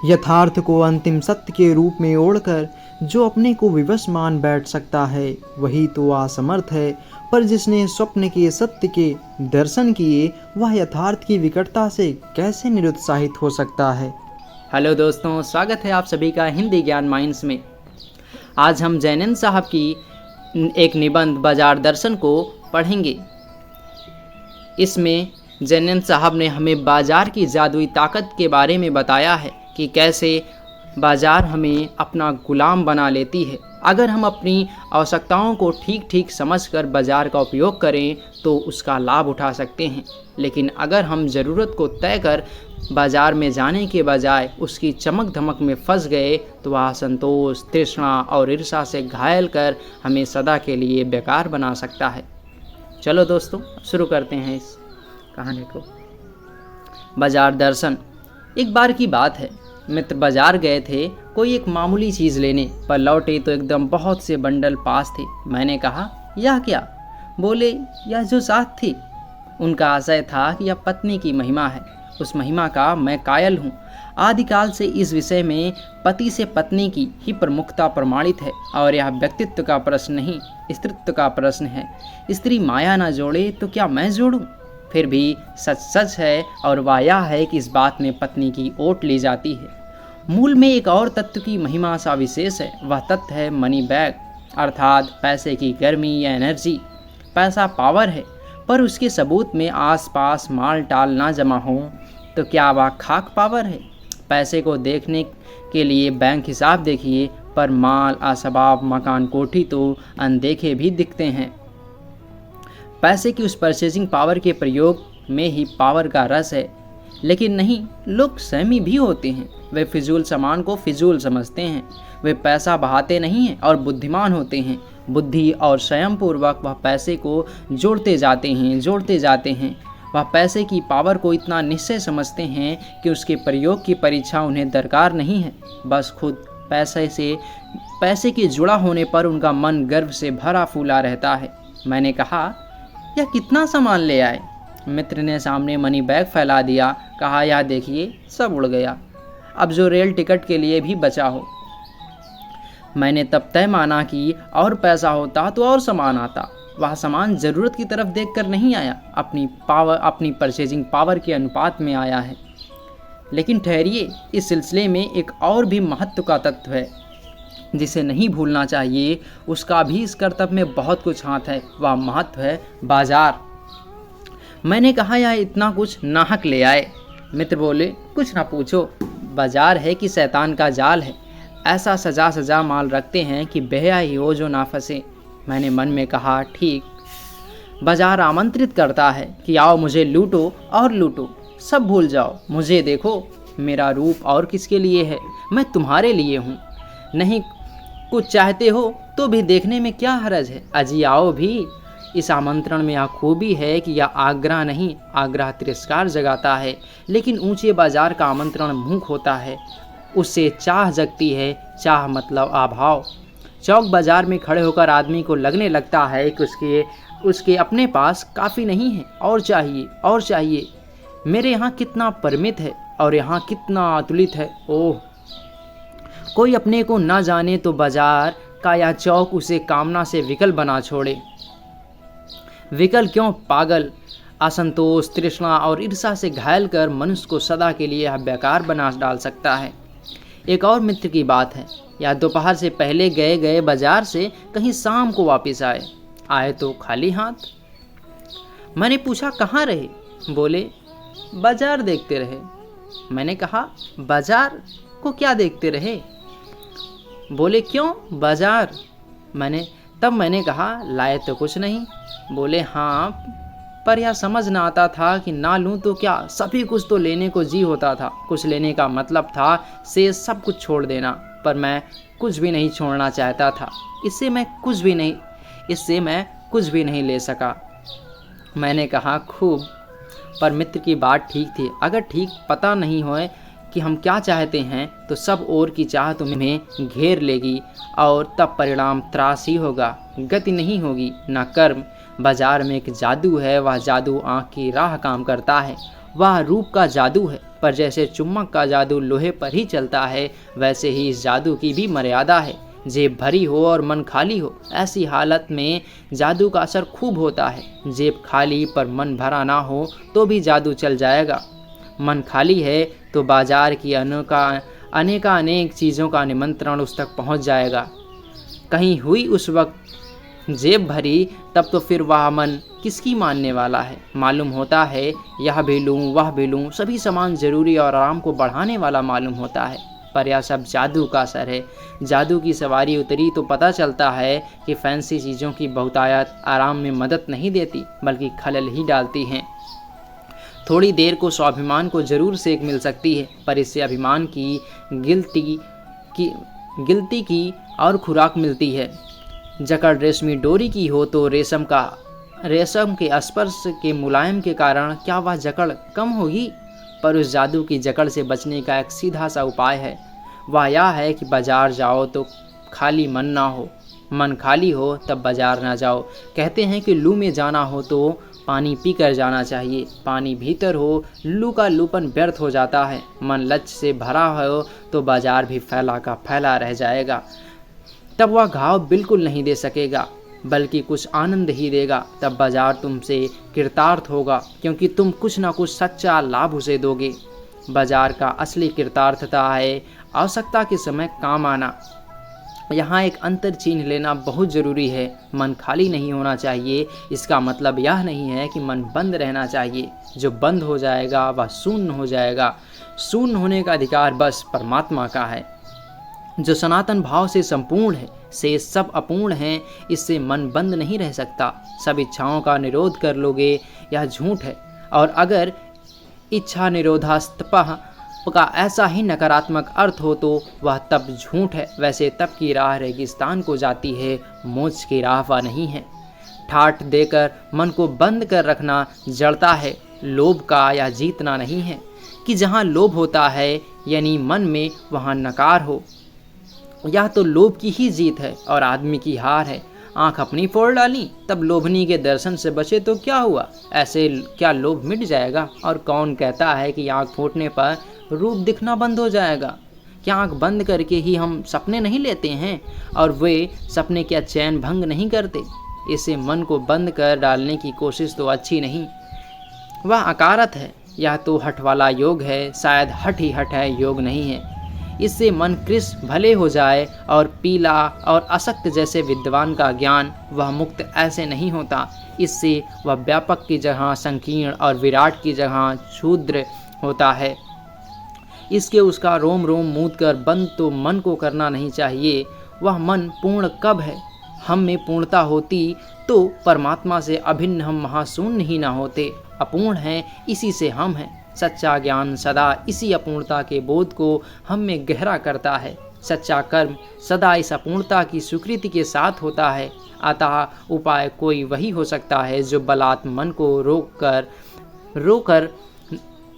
यथार्थ को अंतिम सत्य के रूप में ओढ़कर जो अपने को विवश मान बैठ सकता है वही तो असमर्थ है, पर जिसने स्वप्न के सत्य के दर्शन किए वह यथार्थ की विकटता से कैसे निरुत्साहित हो सकता है। हेलो दोस्तों, स्वागत है आप सभी का हिंदी ज्ञान माइंस में। आज हम जैनन साहब की एक निबंध बाजार दर्शन को पढ़ेंगे। इसमें जैनन साहब ने हमें बाजार की जादुई ताकत के बारे में बताया है कि कैसे बाजार हमें अपना गुलाम बना लेती है। अगर हम अपनी आवश्यकताओं को ठीक ठीक समझकर बाजार का उपयोग करें तो उसका लाभ उठा सकते हैं, लेकिन अगर हम ज़रूरत को तय कर बाजार में जाने के बजाय उसकी चमक धमक में फंस गए तो वह संतोष, तृष्णा और ईर्ष्या से घायल कर हमें सदा के लिए बेकार बना सकता है। चलो दोस्तों, शुरू करते हैं इस कहानी को। बाजार दर्शन। एक बार की बात है, मित्र बाजार गए थे कोई एक मामूली चीज़ लेने, पर लौटे तो एकदम बहुत से बंडल पास थे। मैंने कहा, यह क्या? बोले, यह जो साथ थी। उनका आशय था कि यह पत्नी की महिमा है। उस महिमा का मैं कायल हूँ। आदिकाल से इस विषय में पति से पत्नी की ही प्रमुखता प्रमाणित है, और यह व्यक्तित्व का प्रश्न नहीं, स्त्रीत्व का प्रश्न है। स्त्री माया न जोड़े तो क्या मैं जोड़ूं? फिर भी सच सच है, और वह यह है कि इस बात में पत्नी की ओट ली जाती है। मूल में एक और तत्व की महिमा सा विशेष है। वह तत्व है मनी बैग, अर्थात पैसे की गर्मी या एनर्जी। पैसा पावर है, पर उसके सबूत में आसपास माल टाल ना जमा हो तो क्या वह खाक पावर है? पैसे को देखने के लिए बैंक हिसाब देखिए, पर माल, असबाब, मकान, कोठी तो अनदेखे भी दिखते हैं। पैसे की उस परचेजिंग पावर के प्रयोग में ही पावर का रस है। लेकिन नहीं, लोग सहमी भी होते हैं। वे फिजूल सामान को फिजूल समझते हैं। वे पैसा बहाते नहीं हैं और बुद्धिमान होते हैं। बुद्धि और संयम पूर्वक वह पैसे को जोड़ते जाते हैं। वह पैसे की पावर को इतना निश्चय समझते हैं कि उसके प्रयोग की परीक्षा उन्हें दरकार नहीं है। बस खुद पैसे के जुड़ा होने पर उनका मन गर्व से भरा फूला रहता है। मैंने कहा, यह कितना सामान ले आए? मित्र ने सामने मनी बैग फैला दिया। कहा, यह देखिए, सब उड़ गया। अब जो रेल टिकट के लिए भी बचा हो। मैंने तब तय माना कि और पैसा होता तो और सामान आता। वह सामान ज़रूरत की तरफ देखकर नहीं आया, अपनी परचेजिंग पावर के अनुपात में आया है। लेकिन ठहरिए, इस सिलसिले में एक और भी महत्व का तत्व है जिसे नहीं भूलना चाहिए। उसका भी इस कर्तव्य में बहुत कुछ हाथ है। वह महत्व है बाजार। मैंने कहा, यह इतना कुछ नाहक ले आए। मित्र बोले, कुछ ना पूछो, बाजार है कि शैतान का जाल है। ऐसा सजा सजा माल रखते हैं कि बेहया ही हो जो ना फंसे। मैंने मन में कहा, ठीक, बाजार आमंत्रित करता है कि आओ मुझे लूटो और लूटो, सब भूल जाओ, मुझे देखो, मेरा रूप और किसके लिए है? मैं तुम्हारे लिए हूँ। नहीं कुछ चाहते हो तो भी देखने में क्या हरज है? अजी आओ भी। इस आमंत्रण में यह खूबी है कि यह आग्रह नहीं, आग्रह तिरस्कार जगाता है, लेकिन ऊंचे बाजार का आमंत्रण मूक होता है। उससे चाह जगती है। चाह मतलब अभाव। चौक बाजार में खड़े होकर आदमी को लगने लगता है कि उसके अपने पास काफ़ी नहीं है, और चाहिए और चाहिए। मेरे यहाँ कितना परिमित है और यहाँ कितना अतुलित है। ओह, कोई अपने को न जाने तो बाजार का यह चौक उसे कामना से विकल बना छोड़े। विकल क्यों? पागल, असंतोष, तृष्णा और ईर्ष्या से घायल कर मनुष्य को सदा के लिए यह बेकार बना डाल सकता है। एक और मित्र की बात है। यह दोपहर से पहले गए बाजार से कहीं शाम को वापस आए तो खाली हाथ। मैंने पूछा, कहाँ रहे? बोले, बाजार देखते रहे। मैंने कहा, बाजार को क्या देखते रहे? बोले, क्यों बाजार? मैंने कहा, लाए तो कुछ नहीं। बोले, हाँ, पर यह समझ ना आता था कि ना लूँ तो क्या, सभी कुछ तो लेने को जी होता था। कुछ लेने का मतलब था से सब कुछ छोड़ देना, पर मैं कुछ भी नहीं छोड़ना चाहता था। इससे मैं कुछ भी नहीं ले सका। मैंने कहा, खूब, पर मित्र की बात ठीक थी। अगर ठीक पता नहीं होए कि हम क्या चाहते हैं तो सब ओर की चाह तुम्हें घेर लेगी, और तब परिणाम त्रास ही होगा, गति नहीं होगी, ना कर्म। बाजार में एक जादू है, वह जादू आँख की राह काम करता है, वह रूप का जादू है, पर जैसे चुम्बक का जादू लोहे पर ही चलता है, वैसे ही इस जादू की भी मर्यादा है। जेब भरी हो और मन खाली हो, ऐसी हालत में जादू का असर खूब होता है। जेब खाली पर मन भरा ना हो तो भी जादू चल जाएगा। मन खाली है तो बाजार की अनेक चीज़ों का निमंत्रण उस तक पहुंच जाएगा। कहीं हुई उस वक्त जेब भरी, तब तो फिर वह मन किसकी मानने वाला है। मालूम होता है यह भी लूँ वह भी लूँ, सभी सामान ज़रूरी और आराम को बढ़ाने वाला मालूम होता है, पर यह सब जादू का असर है। जादू की सवारी उतरी तो पता चलता है कि फैंसी चीज़ों की बहुतायत आराम में मदद नहीं देती, बल्कि खलल ही डालती हैं। थोड़ी देर को स्वाभिमान को जरूर सेक मिल सकती है, पर इससे अभिमान की गिलती की और खुराक मिलती है। जकड़ रेशमी डोरी की हो तो रेशम के स्पर्श के मुलायम के कारण क्या वह जकड़ कम होगी? पर उस जादू की जकड़ से बचने का एक सीधा सा उपाय है। वह यह है कि बाजार जाओ तो खाली मन ना हो, मन खाली हो तब बाजार ना जाओ। कहते हैं कि लू में जाना हो तो पानी पीकर जाना चाहिए। पानी भीतर हो, लू का लूपन व्यर्थ हो जाता है। मन लक्ष्य से भरा हो तो बाजार भी फैला का फैला रह जाएगा। तब वह घाव बिल्कुल नहीं दे सकेगा, बल्कि कुछ आनंद ही देगा। तब बाजार तुमसे कृतार्थ होगा, क्योंकि तुम कुछ ना कुछ सच्चा लाभ उसे दोगे। बाजार का असली कृतार्थता है आवश्यकता के समय काम आना। यहाँ एक अंतर चिन्ह लेना बहुत ज़रूरी है। मन खाली नहीं होना चाहिए, इसका मतलब यह नहीं है कि मन बंद रहना चाहिए। जो बंद हो जाएगा वह शून्य हो जाएगा। शून्य होने का अधिकार बस परमात्मा का है, जो सनातन भाव से संपूर्ण है। से सब अपूर्ण हैं, इससे मन बंद नहीं रह सकता। सब इच्छाओं का निरोध कर लोगे, यह झूठ है। और अगर इच्छा निरोधास्तपः का ऐसा ही नकारात्मक अर्थ हो तो वह तप झूठ है। वैसे तप की राह रेगिस्तान को जाती है, मोक्ष की राह वह नहीं है। ठाठ देकर मन को बंद कर रखना जड़ता है, लोभ का या जीतना नहीं है। कि जहाँ लोभ होता है यानी मन में, वहाँ नकार हो। यह तो लोभ की ही जीत है और आदमी की हार है। आंख अपनी फोड़ डाली, तब लोभनी के दर्शन से बचे तो क्या हुआ? ऐसे क्या लोभ मिट जाएगा? और कौन कहता है कि आंख फूटने पर रूप दिखना बंद हो जाएगा? क्या आंख बंद करके ही हम सपने नहीं लेते हैं, और वे सपने क्या चैन भंग नहीं करते? इसे मन को बंद कर डालने की कोशिश तो अच्छी नहीं, वह अकारत है। यह तो हठ वाला योग है, शायद हठ ही हठ है, योग नहीं है। इससे मन कृष्ण भले हो जाए और पीला और असक्त जैसे विद्वान का ज्ञान, वह मुक्त ऐसे नहीं होता। इससे वह व्यापक की जगह संकीर्ण और विराट की जगह क्षुद्र होता है। इसके उसका रोम रोम मूद कर बंद तो मन को करना नहीं चाहिए। वह मन पूर्ण कब है? हम में पूर्णता होती तो परमात्मा से अभिन्न हम महाशून्य ही ना होते। अपूर्ण हैं, इसी से हम हैं। सच्चा ज्ञान सदा इसी अपूर्णता के बोध को हम में गहरा करता है। सच्चा कर्म सदा इस अपूर्णता की स्वीकृति के साथ होता है। अतः उपाय कोई वही हो सकता है जो बलात् मन को रोकर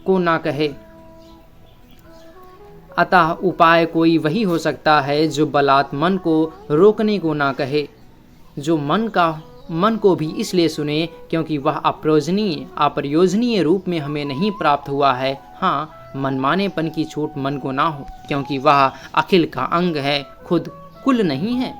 को ना कहे। अतः उपाय कोई वही हो सकता है जो बलात् मन को रोकने को ना कहे, जो मन को भी इसलिए सुने क्योंकि वह अप्रयोजनीय रूप में हमें नहीं प्राप्त हुआ है। हाँ, मनमानेपन की छूट मन को ना हो, क्योंकि वह अखिल का अंग है, खुद कुल नहीं है।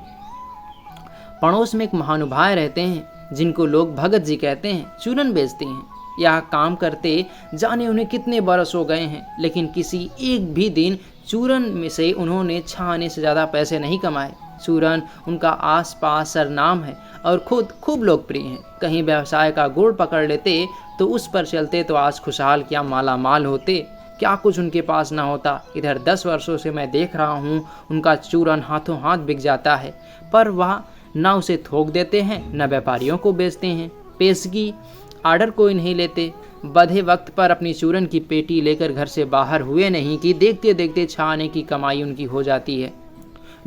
पड़ोस में एक महानुभाव रहते हैं जिनको लोग भगत जी कहते हैं। चूरन बेचते हैं। यह काम करते जाने उन्हें कितने बरस हो गए हैं, लेकिन किसी एक भी दिन चूरन में से उन्होंने 6 आने से ज़्यादा पैसे नहीं कमाए। चूरन उनका आसपास सरनाम है और खुद खूब लोकप्रिय हैं। कहीं व्यवसाय का गुड़ पकड़ लेते तो उस पर चलते तो आज खुशहाल क्या माला माल होते। क्या कुछ उनके पास ना होता। इधर 10 वर्षों से मैं देख रहा हूँ उनका चूरन हाथों हाथ बिक जाता है, पर वह न उसे थोक देते हैं न व्यापारियों को बेचते हैं। पेशगी आर्डर कोई नहीं लेते। बधे वक्त पर अपनी चूरन की पेटी लेकर घर से बाहर हुए नहीं कि देखते देखते 6 आने की कमाई उनकी हो जाती है।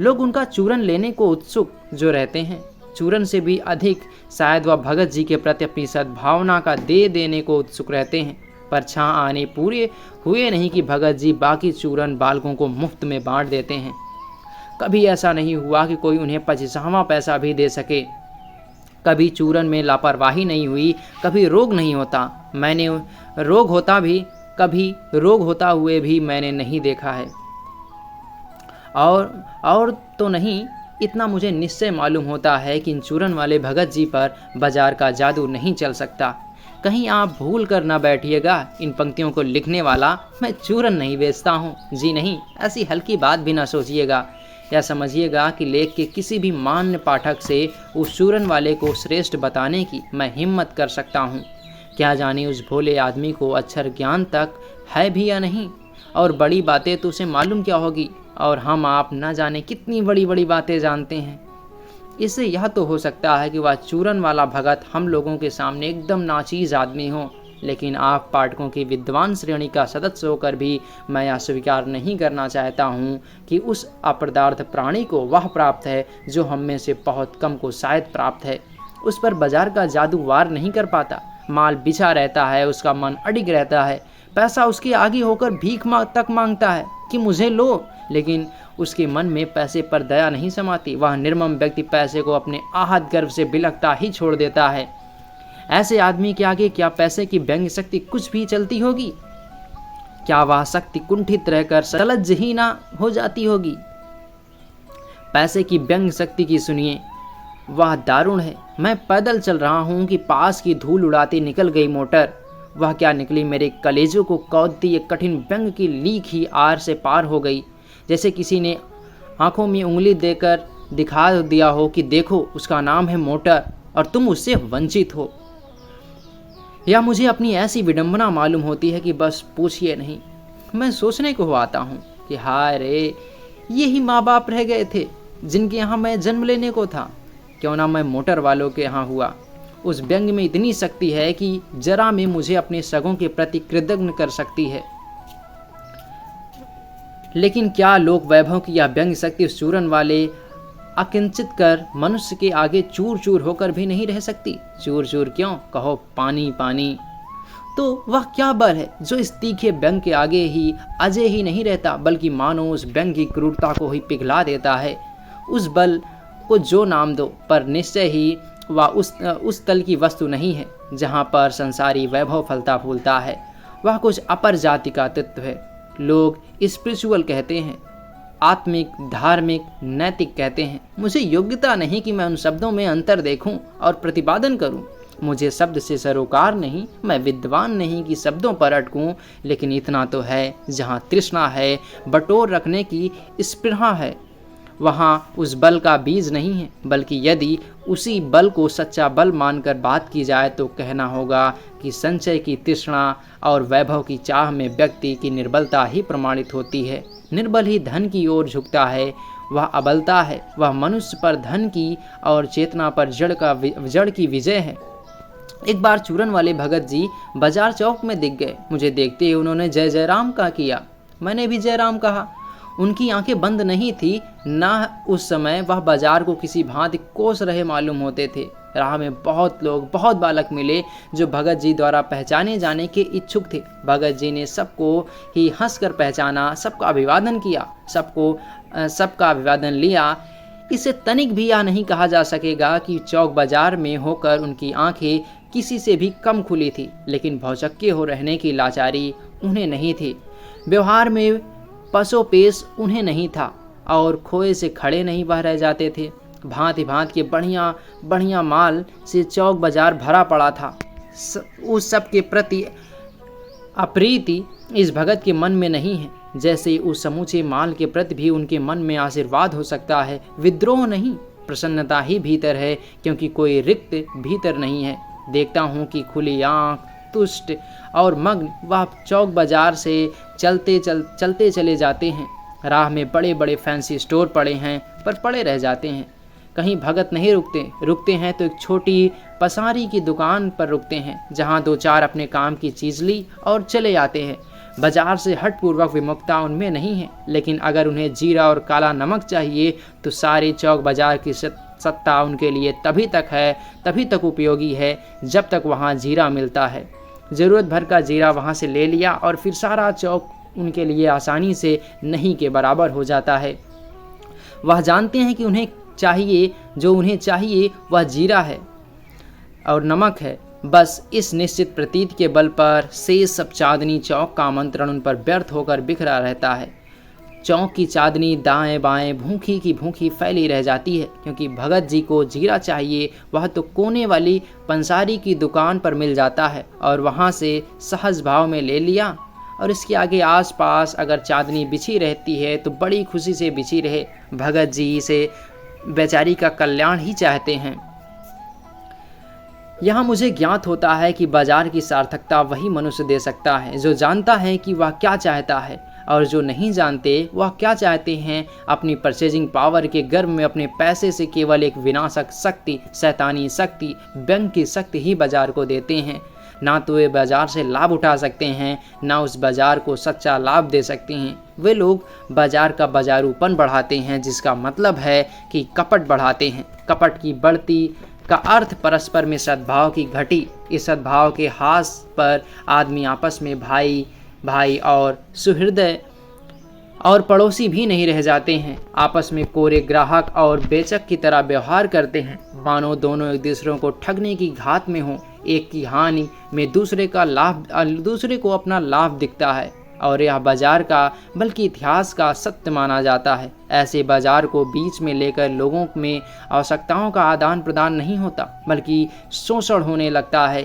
लोग उनका चूरन लेने को उत्सुक जो रहते हैं, चूरन से भी अधिक शायद वह भगत जी के प्रति अपनी सद्भावना का दे देने को उत्सुक रहते हैं। पर 6 आने पूरे हुए नहीं कि भगत जी बाकी चूरन बालकों को मुफ्त में बांट देते हैं। कभी ऐसा नहीं हुआ कि कोई उन्हें 25वां पैसा भी दे सके। कभी चूरन में लापरवाही नहीं हुई, कभी रोग नहीं होता। मैंने रोग होता हुए भी मैंने नहीं देखा है। और तो नहीं, इतना मुझे निश्चय मालूम होता है कि इन चूरन वाले भगत जी पर बाजार का जादू नहीं चल सकता। कहीं आप भूल कर ना बैठिएगा इन पंक्तियों को लिखने वाला मैं चूरन नहीं बेचता हूँ। जी नहीं, ऐसी हल्की बात भी ना सोचिएगा। या समझिएगा कि लेख के किसी भी मान्य पाठक से उस चूरन वाले को श्रेष्ठ बताने की मैं हिम्मत कर सकता हूँ। क्या जाने उस भोले आदमी को अक्षर ज्ञान तक है भी या नहीं, और बड़ी बातें तो उसे मालूम क्या होगी, और हम आप ना जाने कितनी बड़ी बड़ी बातें जानते हैं। इससे यह तो हो सकता है कि वह चूरन वाला भगत हम लोगों के सामने एकदम नाचीज आदमी हो, लेकिन आप पाठकों की विद्वान श्रेणी का सदस्य होकर भी मैं यह स्वीकार नहीं करना चाहता हूँ कि उस अपदार्थ प्राणी को वह प्राप्त है जो हम में से बहुत कम को शायद प्राप्त है। उस पर बाजार का जादू वार नहीं कर पाता। माल बिछा रहता है, उसका मन अडिग रहता है, पैसा उसके आगे होकर भीख तक मांगता है कि मुझे लो, लेकिन उसके मन में पैसे पर दया नहीं समाती। वह निर्मम व्यक्ति पैसे को अपने आहत गर्व से बिलखता ही छोड़ देता है। ऐसे आदमी के आगे क्या पैसे की व्यंग्य शक्ति कुछ भी चलती होगी? क्या वह शक्ति कुंठित रहकर सलज्ज ही ना हो जाती होगी? पैसे की व्यंग्य शक्ति की सुनिए, वह दारुण है। मैं पैदल चल रहा हूँ कि पास की धूल उड़ाती निकल गई मोटर। वह क्या निकली, मेरे कलेजों को कौदती एक कठिन व्यंग की लीक ही आर से पार हो गई, जैसे किसी ने आंखों में उंगली देकर दिखा दिया हो कि देखो उसका नाम है मोटर और तुम उससे वंचित हो। या मुझे अपनी ऐसी विडंबना मालूम होती है कि बस पूछिए नहीं। मैं सोचने को आता हूँ कि हाय रे, यही माँ बाप रह गए थे जिनके यहाँ मैं जन्म लेने को था। क्यों ना मैं मोटर वालों के यहाँ हुआ। उस व्यंग में इतनी शक्ति है कि जरा में मुझे अपने सगों के प्रति कृतज्ञ कर सकती है। लेकिन क्या लोक वैभव की यह व्यंग शक्ति उस चूरन वाले अकिंचित कर मनुष्य के आगे चूर चूर होकर भी नहीं रह सकती? चूर चूर क्यों, कहो पानी पानी। तो वह क्या बल है जो इस तीखे व्यंग के आगे ही अजय ही नहीं रहता, बल्कि मानो उस व्यंग की क्रूरता को ही पिघला देता है। उस बल को जो नाम दो, पर निश्चय ही वह उस तल की वस्तु नहीं है जहाँ पर संसारी वैभव फलता फूलता है। वह कुछ अपर जाति का तत्व है। लोग स्पिरिचुअल कहते हैं, आत्मिक, धार्मिक, नैतिक कहते हैं। मुझे योग्यता नहीं कि मैं उन शब्दों में अंतर देखूं और प्रतिपादन करूं। मुझे शब्द से सरोकार नहीं, मैं विद्वान नहीं कि शब्दों पर अटकूं, लेकिन इतना तो है, जहाँ तृष्णा है, बटोर रखने की स्पृहा है, वहाँ उस बल का बीज नहीं है। बल्कि यदि उसी बल को सच्चा बल मानकर बात की जाए तो कहना होगा कि संचय की तृष्णा और वैभव की चाह में व्यक्ति की निर्बलता ही प्रमाणित होती है। निर्बल ही धन की ओर झुकता है, वह अबलता है। वह मनुष्य पर धन की और चेतना पर जड़ की विजय है। एक बार चूरन वाले भगत जी बाजार चौक में दिख गए। मुझे देखते ही उन्होंने जय जय राम का किया। मैंने भी जय राम कहा। उनकी आंखें बंद नहीं थी, ना उस समय वह बाजार को किसी भांति कोस रहे मालूम होते थे। राह में बहुत लोग, बहुत बालक मिले जो भगत जी द्वारा पहचाने जाने के इच्छुक थे। भगत जी ने सबको ही हंसकर पहचाना, सबका अभिवादन किया, सबका अभिवादन लिया। इसे तनिक भी यह नहीं कहा जा सकेगा कि चौक बाजार में होकर उनकी आंखें किसी से भी कम खुली थी, लेकिन भौचक्के हो रहने की लाचारी उन्हें नहीं थी। व्यवहार में पसोपेश उन्हें नहीं था और खोए से खड़े नहीं बह रह जाते थे। भांति भांति के बढ़िया बढ़िया माल से चौक बाजार भरा पड़ा था। उस सब के प्रति अप्रीति इस भगत के मन में नहीं है, जैसे उस समूचे माल के प्रति भी उनके मन में आशीर्वाद हो सकता है। विद्रोह नहीं, प्रसन्नता ही भीतर है, क्योंकि कोई रिक्त भीतर नहीं है। देखता हूँ कि खुली आँख, तुष्ट और मग्न वह चौक बाजार से चलते चले जाते हैं। राह में बड़े बड़े फैंसी स्टोर पड़े हैं, पर पड़े रह जाते हैं। कहीं भगत नहीं रुकते हैं तो एक छोटी पसारी की दुकान पर रुकते हैं, जहां दो चार अपने काम की चीज़ ली और चले आते हैं। बाजार से हटपूर्वक विमुखता उनमें नहीं है, लेकिन अगर उन्हें जीरा और काला नमक चाहिए तो सारे चौक बाजार की सत्ता उनके लिए तभी तक उपयोगी है जब तक वहाँ जीरा मिलता है। ज़रूरत भर का जीरा वहाँ से ले लिया और फिर सारा चौक उनके लिए आसानी से नहीं के बराबर हो जाता है। वह जानते हैं कि उन्हें चाहिए वह जीरा है और नमक है, बस इस निश्चित प्रतीत के बल पर शेष सब चांदनी चौक का आमंत्रण उन पर व्यर्थ होकर बिखरा रहता है। चौक की चांदनी दाएं बाएं भूखी की भूखी फैली रह जाती है, क्योंकि भगत जी को जीरा चाहिए वह तो कोने वाली पंसारी की दुकान पर मिल जाता है और वहाँ से सहज भाव में ले लिया। और इसके आगे आसपास अगर चांदनी बिछी रहती है तो बड़ी खुशी से बिछी रहे। भगत जी इसे बेचारी का कल्याण ही चाहते हैं। यहाँ मुझे ज्ञात होता है कि बाजार की सार्थकता वही मनुष्य दे सकता है जो जानता है कि वह क्या चाहता है, और जो नहीं जानते वह क्या चाहते हैं। अपनी परचेजिंग पावर के गर्व में अपने पैसे से केवल एक विनाशक शक्ति, शैतानी शक्ति, व्यंग की शक्ति ही बाजार को देते हैं। ना तो वे बाजार से लाभ उठा सकते हैं, ना उस बाजार को सच्चा लाभ दे सकते हैं। वे लोग बाजार का बाजारूपन बढ़ाते हैं, जिसका मतलब है कि कपट बढ़ाते हैं। कपट की बढ़ती का अर्थ परस्पर में सद्भाव की घटी। इस सद्भाव के हास पर आदमी आपस में भाई भाई और सुहृदय और पड़ोसी भी नहीं रह जाते हैं। आपस में कोरे ग्राहक और बेचक की तरह व्यवहार करते हैं, मानो दोनों एक दूसरे को ठगने की घात में हों। एक की हानि में दूसरे को अपना लाभ दिखता है, और यह बाजार का बल्कि इतिहास का सत्य माना जाता है। ऐसे बाजार को बीच में लेकर लोगों में आवश्यकताओं का आदान प्रदान नहीं होता, बल्कि शोषण होने लगता है।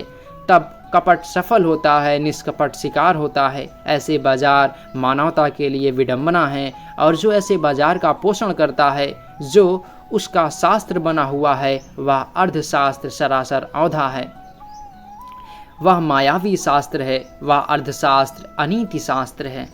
तब कपट सफल होता है, निष्कपट शिकार होता है। ऐसे बाजार मानवता के लिए विडंबना है, और जो ऐसे बाजार का पोषण करता है, जो उसका शास्त्र बना हुआ है, वह अर्धशास्त्र सरासर औधा है। वह मायावी शास्त्र है, वह अर्धशास्त्र अनीति शास्त्र है।